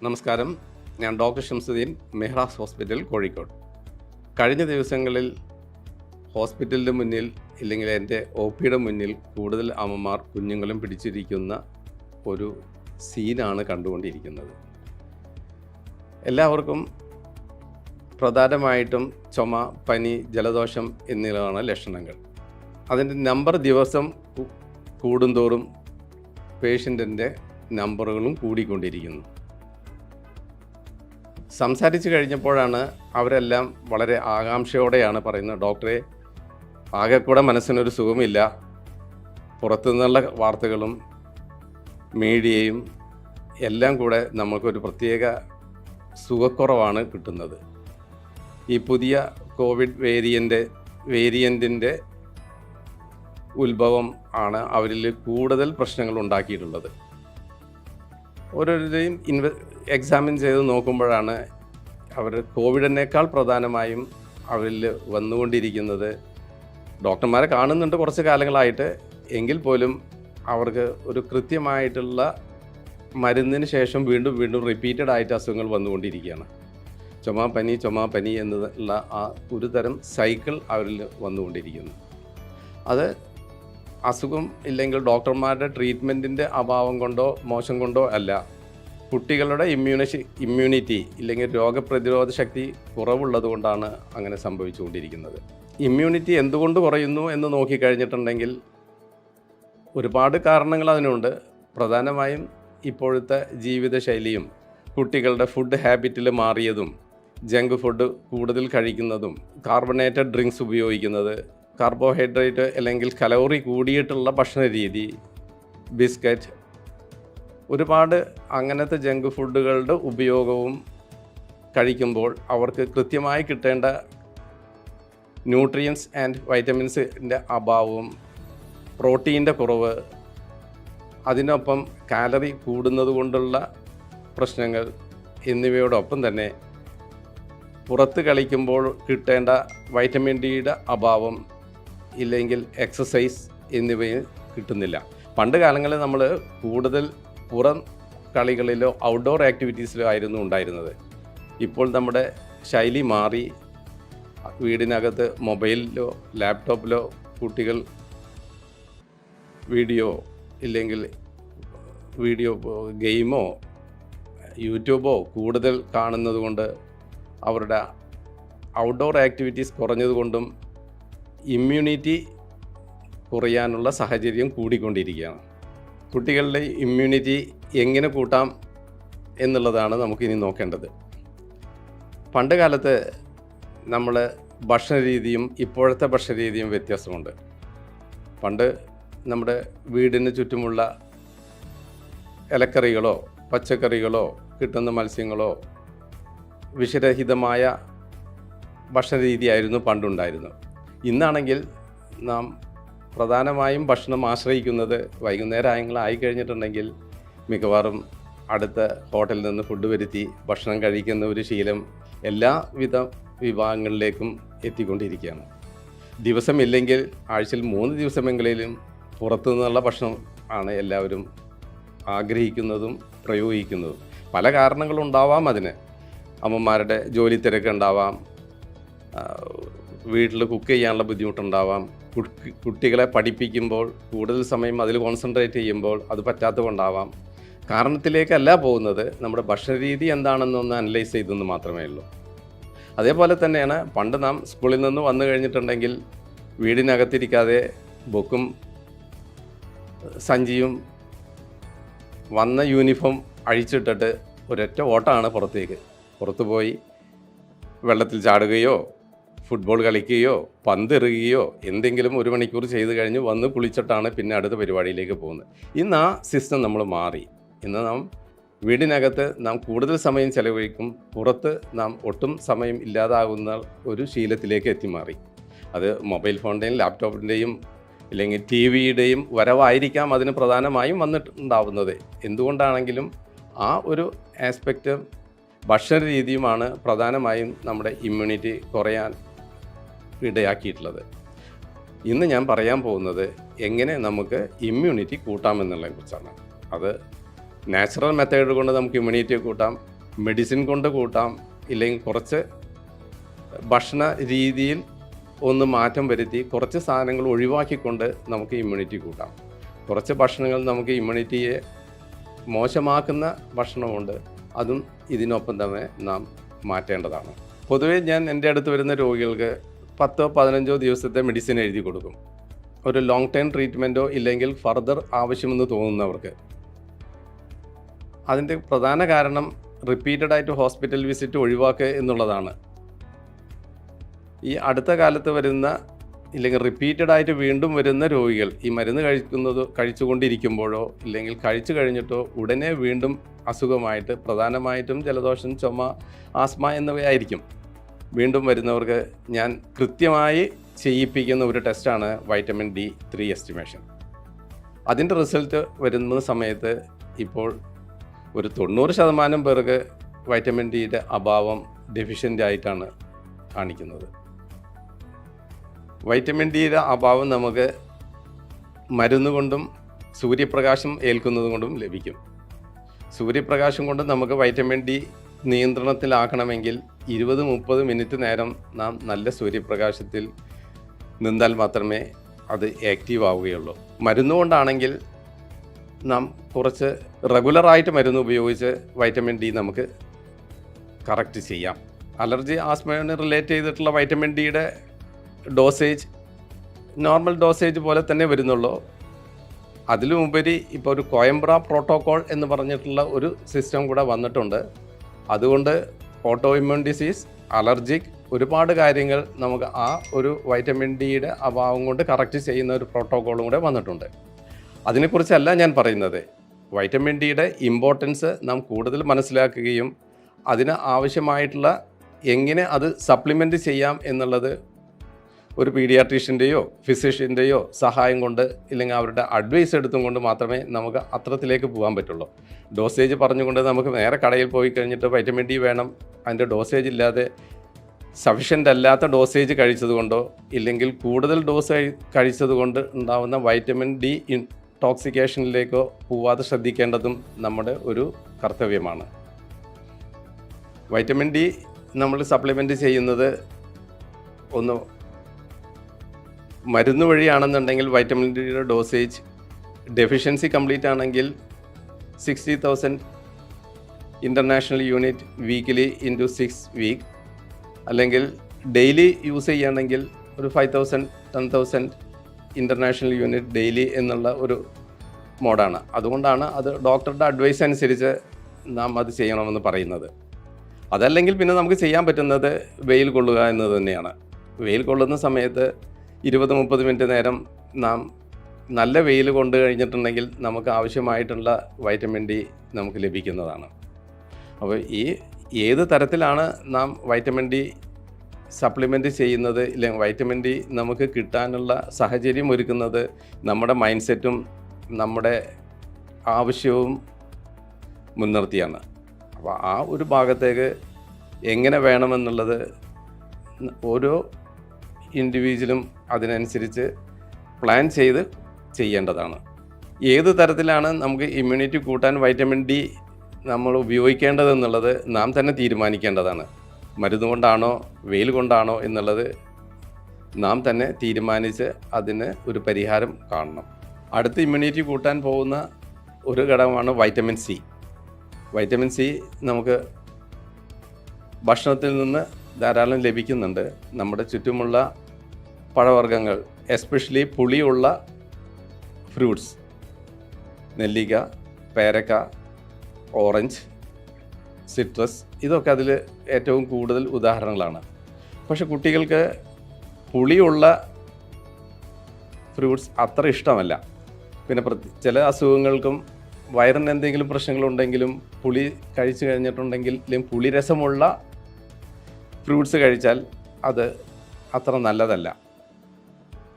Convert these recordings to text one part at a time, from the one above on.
നമസ്കാരം. ഞാൻ doctor Shamsuddin, മെഹ്റാസ് hospital, Kozhikode. കഴിഞ്ഞ ദിവസങ്ങളിൽ ഹോസ്പിറ്റലിൻ്റെ മുന്നിൽ ഇല്ലെങ്കിൽ എൻ്റെ ഒ പിയുടെ മുന്നിൽ കൂടുതൽ അമ്മമാർ കുഞ്ഞുങ്ങളും പിടിച്ചിരിക്കുന്ന ഒരു സീനാണ് കണ്ടുകൊണ്ടിരിക്കുന്നത്. എല്ലാവർക്കും പ്രധാനമായിട്ടും ചുമ, പനി, ജലദോഷം എന്നിവയാണ് ലക്ഷണങ്ങൾ. അതിൻ്റെ നമ്പർ ദിവസം കൂടുന്തോറും പേഷ്യൻറ്റിൻ്റെ നമ്പറുകളും കൂടിക്കൊണ്ടിരിക്കുന്നു. സംസാരിച്ച് കഴിഞ്ഞപ്പോഴാണ് അവരെല്ലാം വളരെ ആകാംക്ഷയോടെയാണ് പറയുന്നത്, ഡോക്ടറെ, ആകെ കൂടെ മനസ്സിനൊരു സുഖമില്ല, പുറത്തുനിന്നുള്ള വാർത്തകളും മീഡിയയും എല്ലാം കൂടെ നമുക്കൊരു പ്രത്യേക സുഖക്കുറവാണ് കിട്ടുന്നത്. ഈ പുതിയ കോവിഡ് വേരിയൻറ്റിൻ്റെ ഉത്ഭവം ആണ് അവരിൽ കൂടുതൽ പ്രശ്നങ്ങൾ ഉണ്ടാക്കിയിട്ടുള്ളത്. ഓരോരുത്തരെയും എക്സാമിൻ ചെയ്ത് നോക്കുമ്പോഴാണ് അവർ കോവിഡിനേക്കാൾ പ്രധാനമായും അവരിൽ വന്നുകൊണ്ടിരിക്കുന്നത്, ഡോക്ടർമാരെ കാണുന്നുണ്ട് കുറച്ച് കാലങ്ങളായിട്ട്, എങ്കിൽ പോലും അവർക്ക് ഒരു കൃത്യമായിട്ടുള്ള മരുന്നിന് ശേഷം വീണ്ടും വീണ്ടും റിപ്പീറ്റഡ് ആയിട്ട് അസുഖങ്ങൾ വന്നുകൊണ്ടിരിക്കുകയാണ്. ചുമ പനി എന്നുള്ള ആ ഒരു തരം സൈക്കിൾ അവരിൽ വന്നുകൊണ്ടിരിക്കുന്നു. അത് അസുഖം ഇല്ലെങ്കിൽ ഡോക്ടർമാരുടെ ട്രീറ്റ്മെൻറ്റിൻ്റെ അഭാവം കൊണ്ടോ മോശം കൊണ്ടോ അല്ല, കുട്ടികളുടെ ഇമ്മ്യൂണിറ്റി ഇല്ലെങ്കിൽ രോഗപ്രതിരോധ ശക്തി കുറവുള്ളത് കൊണ്ടാണ് അങ്ങനെ സംഭവിച്ചുകൊണ്ടിരിക്കുന്നത്. ഇമ്മ്യൂണിറ്റി എന്തുകൊണ്ട് കുറയുന്നു എന്ന് നോക്കിക്കഴിഞ്ഞിട്ടുണ്ടെങ്കിൽ ഒരുപാട് കാരണങ്ങൾ അതിനുണ്ട്. പ്രധാനമായും ഇപ്പോഴത്തെ ജീവിതശൈലിയും കുട്ടികളുടെ ഫുഡ് ഹാബിറ്റിൽ മാറിയതും, ജങ്ക് ഫുഡ് കൂടുതൽ കഴിക്കുന്നതും, കാർബണേറ്റഡ് ഡ്രിങ്ക്സ് ഉപയോഗിക്കുന്നത്, കാർബോഹൈഡ്രേറ്റ് അല്ലെങ്കിൽ കലോറി കൂടിയിട്ടുള്ള ഭക്ഷണ രീതി, ബിസ്ക്കറ്റ്, ഒരുപാട് അങ്ങനത്തെ ജങ്ക് ഫുഡുകളുടെ ഉപയോഗവും കഴിക്കുമ്പോൾ അവർക്ക് കൃത്യമായി കിട്ടേണ്ട ന്യൂട്രിയൻസ് ആൻഡ് വൈറ്റമിൻസിൻ്റെ അഭാവവും, പ്രോട്ടീൻ്റെ കുറവ്, അതിനൊപ്പം കാലറി കൂടുന്നത് കൊണ്ടുള്ള പ്രശ്നങ്ങൾ എന്നിവയോടൊപ്പം തന്നെ പുറത്ത് കളിക്കുമ്പോൾ കിട്ടേണ്ട വൈറ്റമിൻ ഡിയുടെ അഭാവം ഇല്ലെങ്കിൽ എക്സസൈസ് എന്നിവയും കിട്ടുന്നില്ല. പണ്ട് കാലങ്ങളിൽ നമ്മൾ കൂടുതൽ പുറം കളികളിലോ ഔട്ട്ഡോർ ആക്ടിവിറ്റീസിലോ ആയിരുന്നു ഉണ്ടായിരുന്നത്. ഇപ്പോൾ നമ്മുടെ ശൈലി മാറി. വീടിനകത്ത് മൊബൈലിലോ ലാപ്ടോപ്പിലോ കുട്ടികൾ വീഡിയോ ഗെയിമോ യൂട്യൂബോ കൂടുതൽ കാണുന്നത് കൊണ്ട് അവരുടെ ഔട്ട്ഡോർ ആക്ടിവിറ്റീസ് കുറഞ്ഞതുകൊണ്ടും ഇമ്മ്യൂണിറ്റി കുറയാനുള്ള സാഹചര്യം കൂടിക്കൊണ്ടിരിക്കുകയാണ്. കുട്ടികളുടെ ഇമ്മ്യൂണിറ്റി എങ്ങനെ കൂട്ടാം എന്നുള്ളതാണ് നമുക്കിനി നോക്കേണ്ടത്. പണ്ട് കാലത്ത് നമ്മൾ ഭക്ഷണ രീതിയും ഇപ്പോഴത്തെ ഭക്ഷണ രീതിയും വ്യത്യാസമുണ്ട്. പണ്ട് നമ്മുടെ വീടിന് ചുറ്റുമുള്ള ഇലക്കറികളോ പച്ചക്കറികളോ കിട്ടുന്ന മത്സ്യങ്ങളോ വിഷരഹിതമായ ഭക്ഷണ രീതിയായിരുന്നു പണ്ടുണ്ടായിരുന്നത്. ഇന്നാണെങ്കിൽ നാം പ്രധാനമായും ഭക്ഷണം ആശ്രയിക്കുന്നത് വൈകുന്നേരമായി കഴിഞ്ഞിട്ടുണ്ടെങ്കിൽ മിക്കവാറും അടുത്ത ഹോട്ടലിൽ നിന്ന് ഫുഡ് വരുത്തി ഭക്ഷണം കഴിക്കുന്ന ഒരു ശീലം എല്ലാവിധ വിഭാഗങ്ങളിലേക്കും എത്തിക്കൊണ്ടിരിക്കുകയാണ്. ദിവസമില്ലെങ്കിൽ ആഴ്ചയിൽ 3 ദിവസമെങ്കിലും പുറത്തു നിന്നുള്ള ഭക്ഷണം ആണ് എല്ലാവരും ആഗ്രഹിക്കുന്നതും പ്രയോഗിക്കുന്നതും. പല കാരണങ്ങളുണ്ടാവാം അതിന്. അമ്മമാരുടെ ജോലി തിരക്കുണ്ടാവാം, വീട്ടിൽ കുക്ക് ചെയ്യാനുള്ള ബുദ്ധിമുട്ടുണ്ടാവാം, കുട്ടികളെ പഠിപ്പിക്കുമ്പോൾ കൂടുതൽ സമയം അതിൽ കോൺസെൻട്രേറ്റ് ചെയ്യുമ്പോൾ അത് പറ്റാത്തതുകൊണ്ടാവാം. കാരണത്തിലേക്കല്ല പോകുന്നത്, നമ്മുടെ ഭക്ഷണരീതി എന്താണെന്നൊന്ന് അനലൈസ് ചെയ്തെന്ന് മാത്രമേ ഉള്ളൂ. അതേപോലെ തന്നെയാണ് പണ്ട് നാം സ്കൂളിൽ നിന്ന് വന്നു കഴിഞ്ഞിട്ടുണ്ടെങ്കിൽ വീടിനകത്തിരിക്കാതെ ബുക്കും സഞ്ചിയും വന്ന യൂണിഫോം അഴിച്ചിട്ടിട്ട് ഒരൊറ്റ ഓട്ടമാണ് പുറത്തു പോയി വെള്ളത്തിൽ ചാടുകയോ ഫുട്ബോൾ കളിക്കുകയോ പന്തെറിയുകയോ എന്തെങ്കിലും 1 മണിക്കൂർ ചെയ്ത് കഴിഞ്ഞ് വന്ന് കുളിച്ചിട്ടാണ് പിന്നെ അടുത്ത പരിപാടിയിലേക്ക് പോകുന്നത്. ഇന്ന് ആ സിസ്റ്റം നമ്മൾ മാറി. ഇന്ന് നാം വീടിനകത്ത് നാം കൂടുതൽ സമയം ചെലവഴിക്കും, പുറത്ത് നാം ഒട്ടും സമയം ഇല്ലാതാകുന്ന ഒരു ശീലത്തിലേക്ക് എത്തിമാറി. അത് മൊബൈൽ ഫോണിൻ്റെയും ലാപ്ടോപ്പിൻ്റെയും ഇല്ലെങ്കിൽ ടി വിയുടെയും വരവായിരിക്കാം അതിന് പ്രധാനമായും വന്നിട്ടുണ്ടാവുന്നത്. എന്തുകൊണ്ടാണെങ്കിലും ആ ഒരു ആസ്പെക്റ്റ് ഭക്ഷണ രീതിയുമാണ് പ്രധാനമായും നമ്മുടെ ഇമ്മ്യൂണിറ്റി കുറയാൻ ഇടയാക്കിയിട്ടുള്ളത്. ഇന്ന് ഞാൻ പറയാൻ പോകുന്നത് എങ്ങനെ നമുക്ക് ഇമ്മ്യൂണിറ്റി കൂട്ടാമെന്നുള്ളതിനെ കുറിച്ചാണ്. അത് നാച്ചുറൽ മെത്തേഡ് കൊണ്ട് നമുക്ക് ഇമ്മ്യൂണിറ്റി കൂട്ടാം, മെഡിസിൻ കൊണ്ട് കൂട്ടാം, ഇല്ലെങ്കിൽ കുറച്ച് ഭക്ഷണ രീതിയിൽ ഒന്ന് മാറ്റം വരുത്തി കുറച്ച് സാധനങ്ങൾ ഒഴിവാക്കിക്കൊണ്ട് നമുക്ക് ഇമ്മ്യൂണിറ്റി കൂട്ടാം. കുറച്ച് ഭക്ഷണങ്ങൾ നമുക്ക് ഇമ്മ്യൂണിറ്റിയെ മോശമാക്കുന്ന ഭക്ഷണമുണ്ട്, അതും ഇതിനൊപ്പം തന്നെ നാം മാറ്റേണ്ടതാണ്. പൊതുവേ ഞാൻ എൻ്റെ അടുത്ത് വരുന്ന രോഗികൾക്ക് 10-15 ദിവസത്തെ മെഡിസിൻ എഴുതി കൊടുക്കും, ഒരു ലോങ് ടൈം ട്രീറ്റ്മെൻറ്റോ ഇല്ലെങ്കിൽ ഫർദർ ആവശ്യമെന്ന് തോന്നുന്നവർക്ക്. അതിൻ്റെ പ്രധാന കാരണം റിപ്പീറ്റഡായിട്ട് ഹോസ്പിറ്റൽ വിസിറ്റ് ഒഴിവാക്കുക എന്നുള്ളതാണ്. ഈ അടുത്ത കാലത്ത് വരുന്ന ഇല്ലെങ്കിൽ റിപ്പീറ്റഡായിട്ട് വീണ്ടും വരുന്ന രോഗികൾ ഈ മരുന്ന് കഴിച്ചുകൊണ്ടിരിക്കുമ്പോഴോ ഇല്ലെങ്കിൽ കഴിച്ചു കഴിഞ്ഞിട്ടോ ഉടനെ വീണ്ടും അസുഖമായിട്ട്, പ്രധാനമായിട്ടും ജലദോഷം, ചുമ, ആസ്മ എന്നിവയായിരിക്കും വീണ്ടും വരുന്നവർക്ക് ഞാൻ കൃത്യമായി ചെയ്യിപ്പിക്കുന്ന ഒരു ടെസ്റ്റാണ് വൈറ്റമിൻ D3 എസ്റ്റിമേഷൻ. അതിൻ്റെ റിസൾട്ട് വരുന്ന സമയത്ത് ഇപ്പോൾ ഒരു 90% പേർക്ക് വൈറ്റമിൻ ഡിയുടെ അഭാവം, ഡെഫിഷ്യൻ്റ് ആയിട്ടാണ് കാണിക്കുന്നത്. വൈറ്റമിൻ ഡിയുടെ അഭാവം നമുക്ക് മരുന്ന് കൊണ്ടും സൂര്യപ്രകാശം ഏൽക്കുന്നത് കൊണ്ടും ലഭിക്കും. സൂര്യപ്രകാശം കൊണ്ട് നമുക്ക് വൈറ്റമിൻ ഡി നിയന്ത്രണത്തിലാക്കണമെങ്കിൽ 20-30 മിനിറ്റ് നേരം നാം നല്ല സൂര്യപ്രകാശത്തിൽ നിന്നാൽ മാത്രമേ അത് ആക്റ്റീവ് ആവുകയുള്ളൂ. മരുന്നുകൊണ്ടാണെങ്കിൽ നാം കുറച്ച് റെഗുലറായിട്ട് മരുന്ന് ഉപയോഗിച്ച് വൈറ്റമിൻ ഡി നമുക്ക് കറക്റ്റ് ചെയ്യാം. അലർജി, ആസ്മയോന് റിലേറ്റ് ചെയ്തിട്ടുള്ള വൈറ്റമിൻ ഡിയുടെ ഡോസേജ് നോർമൽ ഡോസേജ് പോലെ തന്നെ വരുന്നുള്ളൂ. അതിലുമുപരി ഇപ്പോൾ ഒരു കോയംബ്ര പ്രോട്ടോക്കോൾ എന്ന് പറഞ്ഞിട്ടുള്ള ഒരു സിസ്റ്റം കൂടെ വന്നിട്ടുണ്ട്. അതുകൊണ്ട് ഓട്ടോ ഇമ്മ്യൂൺ ഡിസീസ്, അലർജിക്, ഒരുപാട് കാര്യങ്ങൾ നമുക്ക് ആ ഒരു വൈറ്റമിൻ ഡിയുടെ അഭാവം കൊണ്ട് കറക്റ്റ് ചെയ്യുന്ന ഒരു പ്രോട്ടോക്കോളും കൂടെ വന്നിട്ടുണ്ട്. അതിനെക്കുറിച്ചല്ല ഞാൻ പറയുന്നത്. വൈറ്റമിൻ ഡിയുടെ ഇമ്പോർട്ടൻസ് നാം കൂടുതൽ മനസ്സിലാക്കുകയും അതിന് ആവശ്യമായിട്ടുള്ള എങ്ങനെ അത് സപ്ലിമെൻറ്റ് ചെയ്യാം എന്നുള്ളത് ഒരു പീഡിയാട്രീഷ്യൻ്റെയോ ഫിസിഷ്യൻ്റെയോ സഹായം കൊണ്ട് ഇല്ലെങ്കിൽ അവരുടെ അഡ്വൈസ് എടുത്തും കൊണ്ട് മാത്രമേ നമുക്ക് അത്രത്തിലേക്ക് പോകാൻ പറ്റുള്ളൂ. ഡോസേജ് പറഞ്ഞുകൊണ്ട് നമുക്ക് നേരെ കടയിൽ പോയി കഴിഞ്ഞിട്ട് വൈറ്റമിൻ ഡി വേണം, അതിൻ്റെ ഡോസേജ് ഇല്ലാതെ സഫിഷ്യൻ്റ് അല്ലാത്ത ഡോസേജ് കഴിച്ചതുകൊണ്ടോ ഇല്ലെങ്കിൽ കൂടുതൽ ഡോസ് കഴിച്ചതുകൊണ്ട് ഉണ്ടാകുന്ന വൈറ്റമിൻ ഡി ഇൻടോക്സിക്കേഷനിലേക്കോ പോവാതെ ശ്രദ്ധിക്കേണ്ടതും നമ്മുടെ ഒരു കർത്തവ്യമാണ്. വൈറ്റമിൻ ഡി നമ്മൾ സപ്ലിമെൻറ്റ് ചെയ്യുന്നത് ഒന്ന് മരുന്ന് വഴിയാണെന്നുണ്ടെങ്കിൽ വൈറ്റമിൻ ഡിയുടെ ഡോസേജ് ഡെഫിഷ്യൻസി കംപ്ലീറ്റ് ആണെങ്കിൽ 60,000 international unit weekly into 6 week, അല്ലെങ്കിൽ ഡെയിലി യൂസ് ചെയ്യുകയാണെങ്കിൽ ഒരു 5,000-10,000 ഇൻ്റർനാഷണൽ യൂണിറ്റ് ഡെയിലി എന്നുള്ള ഒരു മോഡാണ്. അതുകൊണ്ടാണ് അത് ഡോക്ടറുടെ അഡ്വൈസ് അനുസരിച്ച് നാം അത് ചെയ്യണമെന്ന് പറയുന്നത്. അതല്ലെങ്കിൽ പിന്നെ നമുക്ക് ചെയ്യാൻ പറ്റുന്നത് വെയിൽ കൊള്ളുക എന്നത് തന്നെയാണ്. വെയിൽ കൊള്ളുന്ന സമയത്ത് 20-30 മിനിറ്റ് നേരം നാം നല്ല വെയിൽ കൊണ്ട് കഴിഞ്ഞിട്ടുണ്ടെങ്കിൽ നമുക്ക് ആവശ്യമായിട്ടുള്ള വൈറ്റമിൻ ഡി നമുക്ക് ലഭിക്കുന്നതാണ്. അപ്പോൾ ഏത് തരത്തിലാണ് നാം വൈറ്റമിൻ ഡി സപ്ലിമെൻറ്റ് ചെയ്യുന്നത്, ഇല്ലെങ്കിൽ വൈറ്റമിൻ ഡി നമുക്ക് കിട്ടാനുള്ള സാഹചര്യം ഒരുക്കുന്നത് നമ്മുടെ മൈൻഡ് സെറ്റും നമ്മുടെ ആവശ്യവും മുൻനിർത്തിയാണ്. അപ്പോൾ ആ ഒരു ഭാഗത്തേക്ക് എങ്ങനെ വേണമെന്നുള്ളത് ഓരോ ഇൻഡിവിജ്വലും അതിനനുസരിച്ച് പ്ലാൻ ചെയ്ത് ചെയ്യേണ്ടതാണ്. ഏത് തരത്തിലാണ് നമുക്ക് ഇമ്മ്യൂണിറ്റി കൂട്ടാൻ വൈറ്റമിൻ ഡി നമ്മൾ ഉപയോഗിക്കേണ്ടതെന്നുള്ളത് നാം തന്നെ തീരുമാനിക്കേണ്ടതാണ്. മരുന്ന് കൊണ്ടാണോ വെയിൽ കൊണ്ടാണോ എന്നുള്ളത് നാം തന്നെ തീരുമാനിച്ച് അതിന് ഒരു പരിഹാരം കാണണം. അടുത്ത ഇമ്മ്യൂണിറ്റി കൂട്ടാൻ പോകുന്ന ഒരു ഘടകമാണ് വൈറ്റമിൻ സി. വൈറ്റമിൻ സി നമുക്ക് ഭക്ഷണത്തിൽ നിന്ന് ധാരാളം ലഭിക്കുന്നുണ്ട്. നമ്മുടെ ചുറ്റുമുള്ള പഴവർഗ്ഗങ്ങൾ, എസ്പെഷ്യലി പുളിയുള്ള ഫ്രൂട്ട്സ്, നെല്ലിക്ക, പേരക്ക, ഓറഞ്ച്, സിട്രസ്, ഇതൊക്കെ അതിൽ ഏറ്റവും കൂടുതൽ ഉദാഹരണങ്ങളാണ്. പക്ഷെ കുട്ടികൾക്ക് പുളിയുള്ള ഫ്രൂട്ട്സ് അത്ര ഇഷ്ടമല്ല. പിന്നെ ചില അസുഖങ്ങൾക്കും വയറിന് എന്തെങ്കിലും പ്രശ്നങ്ങളുണ്ടെങ്കിലും പുളി കഴിച്ചു കഴിഞ്ഞിട്ടുണ്ടെങ്കിൽ അല്ലെങ്കിൽ പുളി രസമുള്ള ഫ്രൂട്ട്സ് കഴിച്ചാൽ അത് അത്ര നല്ലതല്ല.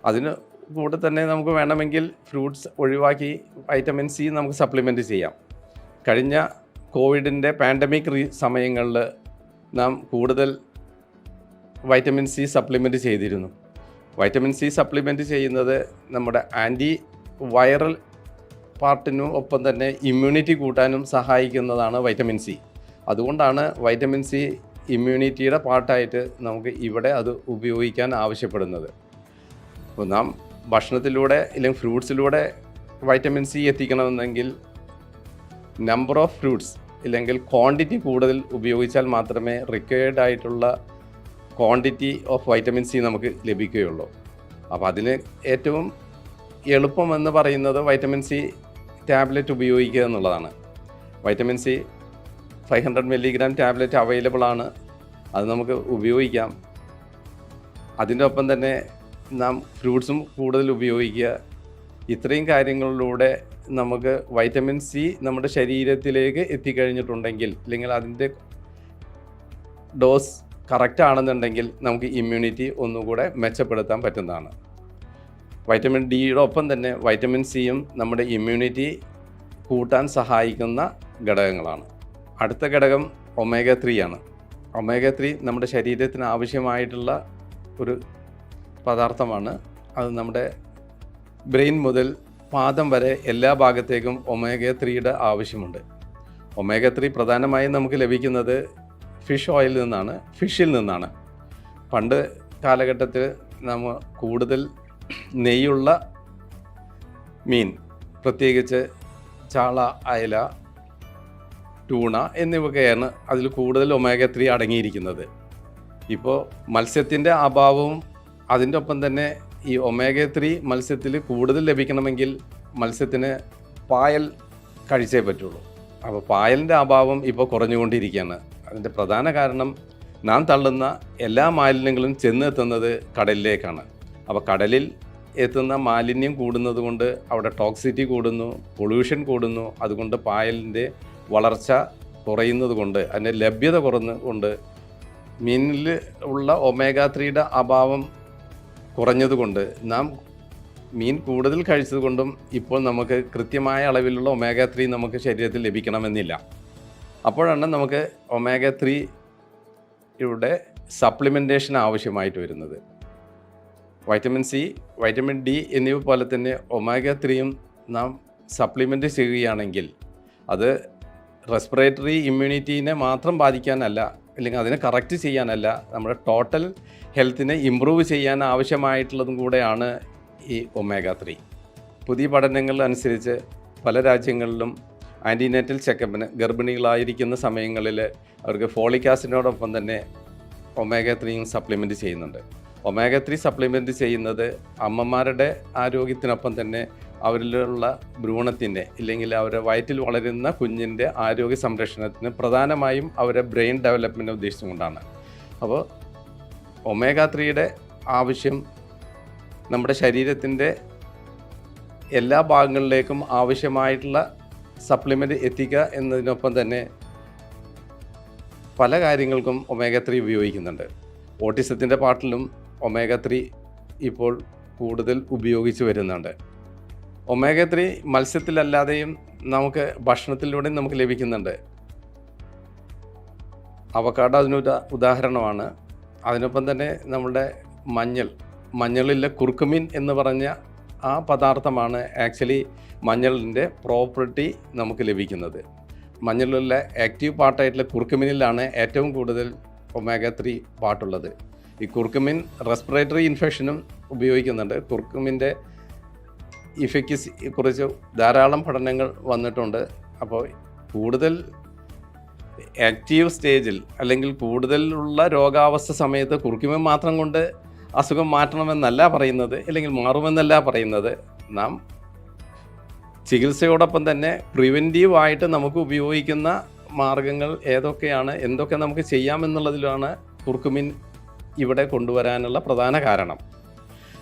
അതിന് കൂടെ തന്നെ നമുക്ക് വേണമെങ്കിൽ ഫ്രൂട്ട്സ് ഒഴിവാക്കി വൈറ്റമിൻ സി നമുക്ക് സപ്ലിമെൻറ്റ് ചെയ്യാം. കഴിഞ്ഞ കോവിഡിൻ്റെ പാൻഡമിക് സമയങ്ങളിൽ നാം കൂടുതൽ വൈറ്റമിൻ സി സപ്ലിമെൻറ്റ് ചെയ്തിരുന്നു. വൈറ്റമിൻ സി സപ്ലിമെൻറ്റ് ചെയ്യുന്നത് നമ്മുടെ ആൻറ്റി വൈറൽ പാർട്ടിനും ഒപ്പം തന്നെ ഇമ്മ്യൂണിറ്റി കൂട്ടാനും സഹായിക്കുന്നതാണ് വൈറ്റമിൻ സി. അതുകൊണ്ടാണ് വൈറ്റമിൻ സി ഇമ്മ്യൂണിറ്റിയുടെ പാർട്ടായിട്ട് നമുക്ക് ഇവിടെ അത് ഉപയോഗിക്കാൻ ആവശ്യപ്പെടുന്നത്. അപ്പോൾ നാം ഭക്ഷണത്തിലൂടെ അല്ലെങ്കിൽ ഫ്രൂട്ട്സിലൂടെ വൈറ്റമിൻ സി എത്തിക്കണമെന്നെങ്കിൽ നമ്പർ ഓഫ് ഫ്രൂട്ട്സ് ഇല്ലെങ്കിൽ ക്വാണ്ടിറ്റി കൂടുതൽ ഉപയോഗിച്ചാൽ മാത്രമേ റിക്വയർഡ് ആയിട്ടുള്ള ക്വാണ്ടിറ്റി ഓഫ് വൈറ്റമിൻ സി നമുക്ക് ലഭിക്കുകയുള്ളൂ. അപ്പോൾ അതിന് ഏറ്റവും എളുപ്പമെന്ന് പറയുന്നത് വൈറ്റമിൻ സി ടാബ്ലറ്റ് ഉപയോഗിക്കുക എന്നുള്ളതാണ്. Vitamin C 500 milligram tablet available ആണ്. അത് നമുക്ക് ഉപയോഗിക്കാം. അതിൻ്റെ ഒപ്പം തന്നെ നാം ഫ്രൂട്ട്സും കൂടുതൽ ഉപയോഗിക്കുക. ഇത്രയും കാര്യങ്ങളിലൂടെ നമുക്ക് വൈറ്റമിൻ സി നമ്മുടെ ശരീരത്തിലേക്ക് എത്തിക്കഴിഞ്ഞിട്ടുണ്ടെങ്കിൽ അല്ലെങ്കിൽ അതിൻ്റെ ഡോസ് കറക്റ്റ് ആണെന്നുണ്ടെങ്കിൽ നമുക്ക് ഇമ്മ്യൂണിറ്റി ഒന്നുകൂടെ മെച്ചപ്പെടുത്താൻ പറ്റുന്നതാണ്. വൈറ്റമിൻ ഡിയുടെ ഒപ്പം തന്നെ വൈറ്റമിൻ സിയും നമ്മുടെ ഇമ്മ്യൂണിറ്റി കൂട്ടാൻ സഹായിക്കുന്ന ഘടകങ്ങളാണ്. അടുത്ത ഘടകം ഒമേഗ 3 ആണ്. ഒമേഗ 3 നമ്മുടെ ശരീരത്തിന് ആവശ്യമായിട്ടുള്ള ഒരു പദാർത്ഥമാണ്. അത് നമ്മുടെ ബ്രെയിൻ മുതൽ പാദം വരെ എല്ലാ ഭാഗത്തേക്കും ഒമേഗ 3യുടെ ആവശ്യമുണ്ട്. ഒമേഗ 3 പ്രധാനമായും നമുക്ക് ലഭിക്കുന്നത് ഫിഷിൽ നിന്നാണ്. പണ്ട് കാലഘട്ടത്തിൽ നമ്മൾ കൂടുതൽ നെയ്യുള്ള മീൻ, പ്രത്യേകിച്ച് ചാള, അയല, ടൂണ എന്നിവയൊക്കെയാണ് അതിൽ കൂടുതൽ ഒമേഗ 3 അടങ്ങിയിരിക്കുന്നത്. ഇപ്പോൾ മത്സ്യത്തിൻ്റെ അഭാവവും അതിൻ്റെ ഒപ്പം തന്നെ ഈ ഒമേഗ 3 മത്സ്യത്തിൽ കൂടുതൽ ലഭിക്കണമെങ്കിൽ മത്സ്യത്തിന് പായൽ കഴിച്ചേ പറ്റുള്ളൂ. അപ്പോൾ പായലിൻ്റെ അഭാവം ഇപ്പോൾ കുറഞ്ഞുകൊണ്ടിരിക്കുകയാണ്. അതിൻ്റെ പ്രധാന കാരണം നാം തള്ളുന്ന എല്ലാ മാലിന്യങ്ങളും ചെന്നെത്തുന്നത് കടലിലേക്കാണ്. അപ്പോൾ കടലിൽ എത്തുന്ന മാലിന്യം കൂടുന്നത് കൊണ്ട് അവിടെ ടോക്സിറ്റി കൂടുന്നു, പൊള്യൂഷൻ കൂടുന്നു. അതുകൊണ്ട് പായലിൻ്റെ വളർച്ച കുറയുന്നത് കൊണ്ട്, അതിൻ്റെ ലഭ്യത കുറഞ്ഞുകൊണ്ട് മീനിൽ ഉള്ള ഒമേഗ 3യുടെ അഭാവം കുറഞ്ഞതുകൊണ്ട് നാം മീൻ കൂടുതൽ കഴിച്ചതുകൊണ്ടും ഇപ്പോൾ നമുക്ക് കൃത്യമായ അളവിലുള്ള ഒമേഗ 3 നമുക്ക് ശരീരത്തിൽ ലഭിക്കണമെന്നില്ല. അപ്പോഴാണ് നമുക്ക് ഒമേഗ 3യുടെ സപ്ലിമെൻറ്റേഷൻ ആവശ്യമായിട്ട് വരുന്നത്. വൈറ്റമിൻ സി, വൈറ്റമിൻ ഡി എന്നിവ പോലെ തന്നെ ഒമേഗ 3യും നാം സപ്ലിമെൻറ്റ് ചെയ്യുകയാണെങ്കിൽ അത് റെസ്പിറേറ്ററി ഇമ്മ്യൂണിറ്റീനെ മാത്രം ബാധിക്കാനല്ല, അല്ലെങ്കിൽ അതിനെ കറക്റ്റ് ചെയ്യാനല്ല, നമ്മുടെ ടോട്ടൽ ഹെൽത്തിനെ ഇമ്പ്രൂവ് ചെയ്യാൻ ആവശ്യമായിട്ടുള്ളതും കൂടെയാണ് ഈ ഒമേഗ 3. പുതിയ പഠനങ്ങൾ അനുസരിച്ച് പല രാജ്യങ്ങളിലും ആൻറ്റിനേറ്റൽ ചെക്കപ്പിന് ഗർഭിണികളായിരിക്കുന്ന സമയങ്ങളിൽ അവർക്ക് ഫോളിക് ആസിഡിനോടൊപ്പം തന്നെ ഒമേഗ 3യും സപ്ലിമെൻറ്റ് ചെയ്യുന്നുണ്ട്. ഒമേഗ 3 സപ്ലിമെൻറ്റ് ചെയ്യുന്നത് അമ്മമാരുടെ ആരോഗ്യത്തിനൊപ്പം തന്നെ അവരിലുള്ള ഭ്രൂണത്തിൻ്റെ ഇല്ലെങ്കിൽ അവരുടെ വയറ്റിൽ വളരുന്ന കുഞ്ഞിൻ്റെ ആരോഗ്യ സംരക്ഷണത്തിന് പ്രധാനമായും അവരുടെ ബ്രെയിൻ ഡെവലപ്മെൻറ്റ് ഉദ്ദേശിച്ചുകൊണ്ടാണ്. അപ്പോൾ ഒമേഗ 3യുടെ ആവശ്യം നമ്മുടെ ശരീരത്തിൻ്റെ എല്ലാ ഭാഗങ്ങളിലേക്കും ആവശ്യമായിട്ടുള്ള സപ്ലിമെൻറ്റ് എത്തിക്കുക എന്നതിനൊപ്പം തന്നെ പല കാര്യങ്ങൾക്കും ഒമേഗ 3 ഉപയോഗിക്കുന്നുണ്ട്. ഓട്ടിസത്തിൻ്റെ പാർട്ടിലും ഒമേഗ 3 ഇപ്പോൾ കൂടുതൽ ഉപയോഗിച്ച് വരുന്നുണ്ട്. ഒമേഗ 3 മത്സ്യത്തിലല്ലാതെയും നമുക്ക് ഭക്ഷണത്തിലൂടെയും നമുക്ക് ലഭിക്കുന്നുണ്ട്. അവക്കാഡോ അതിനൊരു ഉദാഹരണമാണ്. അതിനൊപ്പം തന്നെ നമ്മുടെ മഞ്ഞളിലെ കുർക്കുമിൻ എന്ന് പറഞ്ഞ ആ പദാർത്ഥമാണ് ആക്ച്വലി മഞ്ഞളിൻ്റെ പ്രോപ്പർട്ടി നമുക്ക് ലഭിക്കുന്നത്. മഞ്ഞളിലെ ആക്റ്റീവ് പാർട്ടായിട്ടുള്ള കുർക്കുമിനിലാണ് ഏറ്റവും കൂടുതൽ ഒമേഗ 3 പാർട്ടുള്ളത്. ഈ കുർക്കുമിൻ റെസ്പിറേറ്ററി ഇൻഫെക്ഷനും ഉപയോഗിക്കുന്നുണ്ട്. കുർക്കുമിൻ്റെ ഇഫക്റ്റിസിയെ കുറിച്ച് ധാരാളം പഠനങ്ങൾ വന്നിട്ടുണ്ട്. അപ്പോൾ കൂടുതൽ ആക്റ്റീവ് സ്റ്റേജിൽ അല്ലെങ്കിൽ കൂടുതലുള്ള രോഗാവസ്ഥ സമയത്ത് കുർക്കുമിൻ മാത്രം കൊണ്ട് അസുഖം മാറ്റണമെന്നല്ല പറയുന്നത്, അല്ലെങ്കിൽ മാറുമെന്നല്ല പറയുന്നത്. നാം ചികിത്സയോടൊപ്പം തന്നെ പ്രിവെൻറ്റീവായിട്ട് നമുക്ക് ഉപയോഗിക്കുന്ന മാർഗങ്ങൾ ഏതൊക്കെയാണ്, എന്തൊക്കെ നമുക്ക് ചെയ്യാമെന്നുള്ളതിലാണ് കുർക്കുമിൻ ഇവിടെ കൊണ്ടുവരാനുള്ള പ്രധാന കാരണം.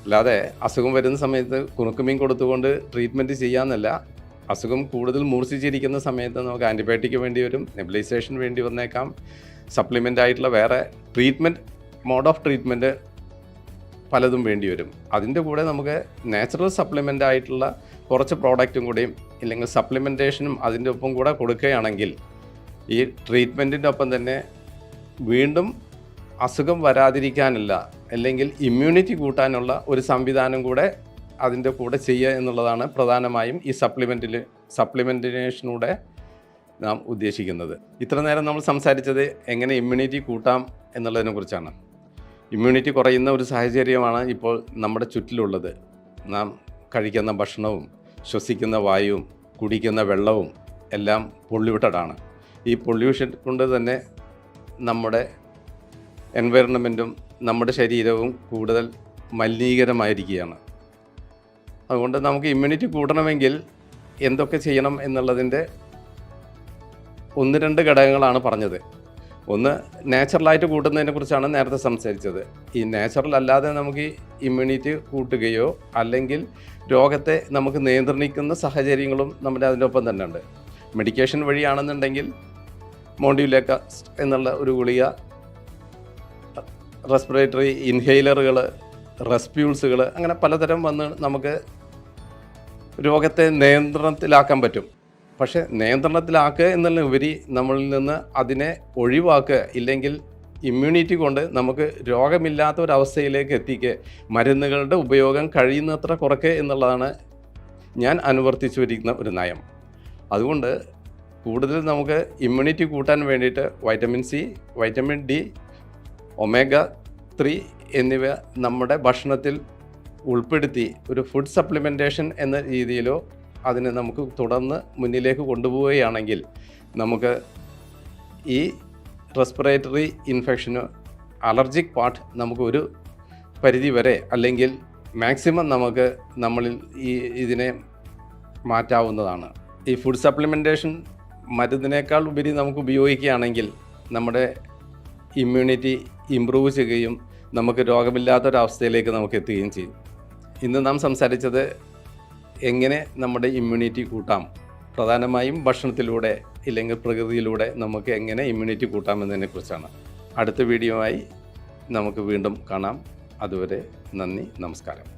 അല്ലാതെ അസുഖം വരുന്ന സമയത്ത് കുർക്കുമിൻ കൊടുത്തുകൊണ്ട് ട്രീറ്റ്മെൻറ്റ് ചെയ്യാമെന്നല്ല. അസുഖം കൂടുതൽ മൂർച്ഛിച്ചിരിക്കുന്ന സമയത്ത് നമുക്ക് ആൻറ്റിബയോട്ടിക് വേണ്ടി വരും, നെബുലൈസേഷൻ വേണ്ടി വന്നേക്കാം, സപ്ലിമെൻ്റ് ആയിട്ടുള്ള വേറെ മോഡ് ഓഫ് ട്രീറ്റ്മെൻറ്റ് പലതും വേണ്ടി വരും. അതിൻ്റെ കൂടെ നമുക്ക് നാച്ചുറൽ സപ്ലിമെൻ്റ് ആയിട്ടുള്ള കുറച്ച് പ്രോഡക്റ്റും കൂടിയും ഇല്ലെങ്കിൽ സപ്ലിമെൻറ്റേഷനും അതിൻ്റെ ഒപ്പം കൂടെ കൊടുക്കുകയാണെങ്കിൽ ഈ ട്രീറ്റ്മെൻറ്റിൻ്റെ ഒപ്പം തന്നെ വീണ്ടും അസുഖം വരാതിരിക്കാനുള്ള അല്ലെങ്കിൽ ഇമ്മ്യൂണിറ്റി കൂട്ടാനുള്ള ഒരു സംവിധാനം കൂടെ അതിൻ്റെ കൂടെ ചെയ്യുക എന്നുള്ളതാണ് പ്രധാനമായും ഈ സപ്ലിമെൻറ്റേഷനൂടെ നാം ഉദ്ദേശിക്കുന്നത്. ഇത്ര നേരം നമ്മൾ സംസാരിച്ചത് എങ്ങനെ ഇമ്മ്യൂണിറ്റി കൂട്ടാം എന്നുള്ളതിനെക്കുറിച്ചാണ്. ഇമ്മ്യൂണിറ്റി കുറയുന്ന ഒരു സാഹചര്യമാണ് ഇപ്പോൾ നമ്മുടെ ചുറ്റിലുള്ളത്. നാം കഴിക്കുന്ന ഭക്ഷണവും ശ്വസിക്കുന്ന വായുവും കുടിക്കുന്ന വെള്ളവും എല്ലാം പൊള്യൂട്ടഡാണ്. ഈ പൊല്യൂഷൻ കൊണ്ട് തന്നെ നമ്മുടെ എൻവയറണമെൻറ്റും നമ്മുടെ ശരീരവും കൂടുതൽ മലിനീകരമായിരിക്കുകയാണ്. അതുകൊണ്ട് നമുക്ക് ഇമ്മ്യൂണിറ്റി കൂട്ടണമെങ്കിൽ എന്തൊക്കെ ചെയ്യണം എന്നുള്ളതിൻ്റെ 1-2 ഘടകങ്ങളാണ് പറഞ്ഞത്. ഒന്ന്, നാച്ചുറലായിട്ട് കൂട്ടുന്നതിനെ കുറിച്ചാണ് നേരത്തെ സംസാരിച്ചത്. ഈ നാച്ചുറൽ അല്ലാതെ നമുക്ക് ഇമ്മ്യൂണിറ്റി കൂട്ടുകയോ അല്ലെങ്കിൽ രോഗത്തെ നമുക്ക് നിയന്ത്രിക്കുന്ന സാഹചര്യങ്ങളും നമ്മുടെ അതിൻ്റെ ഒപ്പം തന്നെ ഉണ്ട്. മെഡിക്കേഷൻ വഴിയാണെന്നുണ്ടെങ്കിൽ മോണ്ടിയുലേക്കാസ്റ്റ് എന്നുള്ള ഒരു ഗുളിക, റെസ്പിറേറ്ററി ഇൻഹെയിലറുകൾ, റെസ്പ്യൂൾസുകൾ, അങ്ങനെ പലതരം വന്ന് നമുക്ക് രോഗത്തെ നിയന്ത്രണത്തിലാക്കാൻ പറ്റും. പക്ഷേ നിയന്ത്രണത്തിലാക്കുക എന്നതിലുപരി നമ്മളിൽ നിന്ന് അതിനെ ഒഴിവാക്കുക, ഇല്ലെങ്കിൽ ഇമ്മ്യൂണിറ്റി കൊണ്ട് നമുക്ക് രോഗമില്ലാത്ത ഒരവസ്ഥയിലേക്ക് എത്തിക്കുക, മരുന്നുകളുടെ ഉപയോഗം കഴിയുന്നത്ര കുറയ്ക്കുക എന്നുള്ളതാണ് ഞാൻ അനുവർത്തിച്ചു വരിക്കുന്ന ഒരു നയം. അതുകൊണ്ട് കൂടുതൽ നമുക്ക് ഇമ്മ്യൂണിറ്റി കൂട്ടാൻ വേണ്ടിയിട്ട് vitamin C, vitamin D, omega-3 എന്നിവ നമ്മുടെ ഭക്ഷണത്തിൽ ഉൾപ്പെടുത്തി ഒരു ഫുഡ് സപ്ലിമെൻറ്റേഷൻ എന്ന രീതിയിലോ അതിനെ നമുക്ക് തുടർന്ന് മുന്നിലേക്ക് കൊണ്ടുപോവുകയാണെങ്കിൽ നമുക്ക് ഈ റെസ്പിറേറ്ററി ഇൻഫെക്ഷന്, അലർജിക് പാർട്ട് നമുക്ക് ഒരു പരിധി വരെ അല്ലെങ്കിൽ മാക്സിമം നമുക്ക് നമ്മളിൽ ഇതിനെ മാറ്റാവുന്നതാണ്. ഈ ഫുഡ് സപ്ലിമെൻറ്റേഷൻ മരുന്നിനേക്കാൾ ഉപരി നമുക്ക് ഉപയോഗിക്കുകയാണെങ്കിൽ നമ്മുടെ ഇമ്മ്യൂണിറ്റി ഇമ്പ്രൂവ് ചെയ്യുകയും നമുക്ക് രോഗമില്ലാത്തൊരവസ്ഥയിലേക്ക് നമുക്ക് എത്തുകയും ചെയ്യും. ഇന്ന് നാം സംസാരിച്ചത് എങ്ങനെ നമ്മുടെ ഇമ്മ്യൂണിറ്റി കൂട്ടാം, പ്രധാനമായും ഭക്ഷണത്തിലൂടെ ഇല്ലെങ്കിൽ പ്രകൃതിയിലൂടെ നമുക്ക് എങ്ങനെ ഇമ്മ്യൂണിറ്റി കൂട്ടാമെന്നതിനെക്കുറിച്ചാണ്. അടുത്ത വീഡിയോയുമായി നമുക്ക് വീണ്ടും കാണാം. അതുവരെ നന്ദി, നമസ്കാരം.